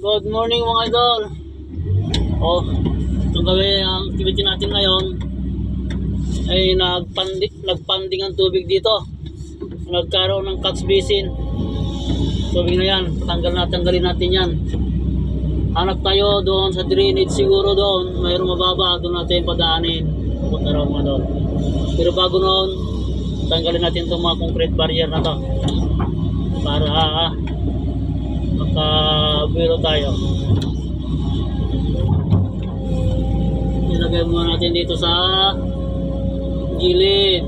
Good morning mga idol. Itong gawin ang activity natin ngayon ay nagpanding ang tubig dito. Nagkaroon ng catch basin. Tubig na yan, tanggalin natin yan. Hanap tayo doon sa drainage siguro doon, mayroong mababa, doon natin padaanin. Punta raw mga doon. Pero bago noon, tanggalin natin itong mga concrete barrier na to para makabiro tayo. Ilagay muna natin dito sa gilid.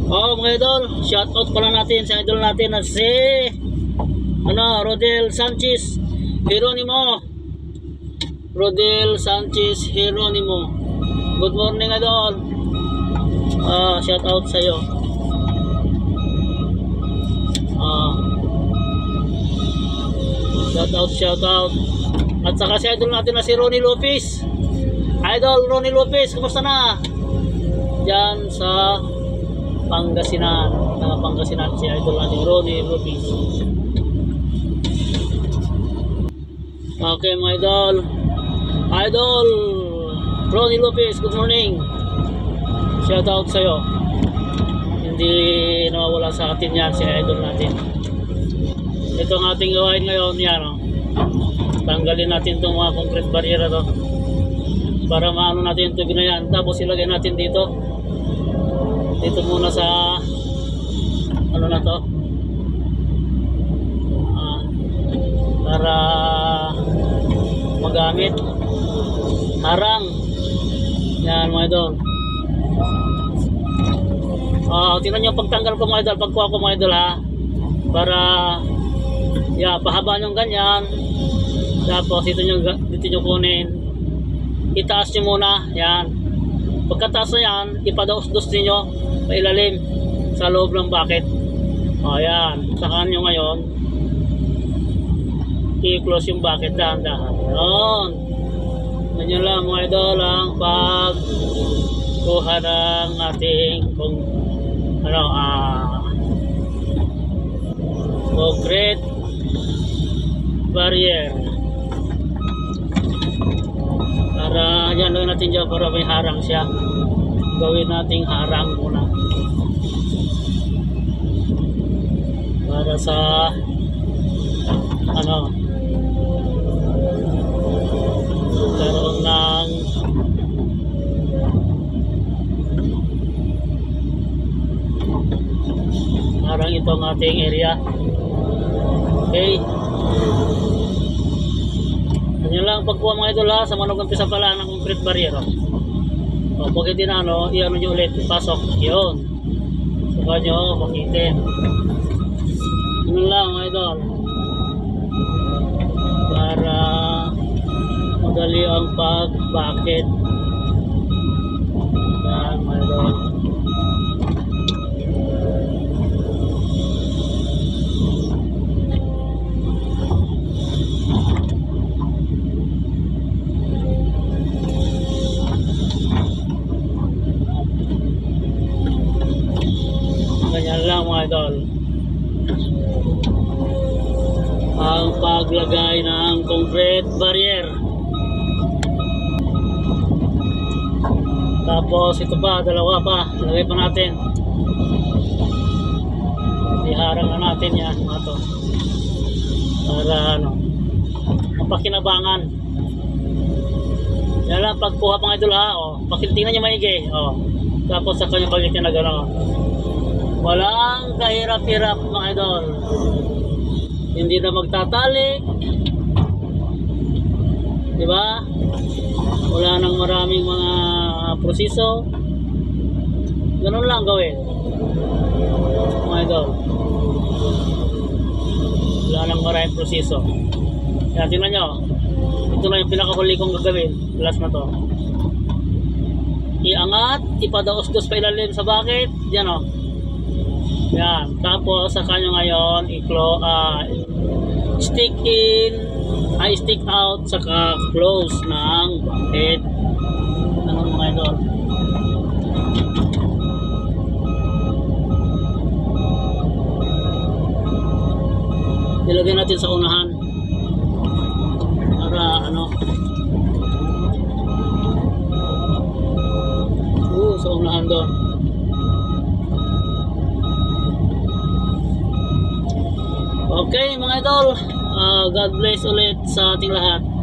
Mga idol, shout out pala natin sa idol natin na si Rodel Sanchez Jeronimo. Rodel Sanchez Jeronimo. Good morning idol. Shout out sa iyo. Shout out. At saka si idol natin na si Ronnie Lopez. Idol Ronnie Lopez, kumusta na? Diyan sa Pangasinan. Pangasinan si idol natin Ronnie Lopez. Okay mga idol. Idol Ronnie Lopez, good morning. Shout out sa iyo. Hindi nawawala sa atin yan si idol natin. Ito ang ating gawain ngayon yan. Tanggalin natin itong mga concrete barrier to para maano natin yung tubig na yan. Tapos ilagay natin dito muna sa ano na to para magamit harang yan mga idol. Tingnan nyo pagtanggal ko mga idol, pagkuha ko mga idol ha, para pahabaan yung ganyan. Tapos dito nyo kunin, itaas nyo muna yan. Pagkataas na yan, ipadaos-dos ninyo pailalim sa loob ng bucket. Yan, saka nyo ngayon i-close yung bucket dahan-dahan. Yun, ganyan lang mga idol ang pagkuha ng ating concrete barrier. Para yan lang natin dyan para may harang siya. Gawin nating harang muna para sa karoon ng harang itong ating area. Okay, ganyan lang pagkuha mga idol ha, sa manugang-umpisa pala ng concrete barrier. Pag hindi na i-ano nyo ulit, ipasok yun, saka nyo pakitin. Ganyan lang mga idol para madali ang pag-bucket. Yan mga idol. Ganyan lang mga idol ang paglagay ng concrete barrier. Tapos ito pa, dalawa pa ilagay pa natin. Iharang na natin yan mga to para mapakinabangan. Yan lang pagkuha mga idol ha. Pakitingnan nyo maigi. Tapos sa kanyang bagitin na gano'n. Walang kahirap-hirap mga idol. Hindi na magtatali, diba? Wala nang maraming mga proseso. Ganun lang gawin mga idol. Wala nang maraming proseso. Kaya tingnan nyo, ito na yung pinakahuli kong gagawin. Last na to, iangat, ipadaos-dos pa ilalim sa bucket. Yan yan, tapos sa kanyo ngayon stick out saka close ng bucket. Mga idol, ilagay natin sa unahan. doon. Okay mga idol, God bless ulit sa ating lahat.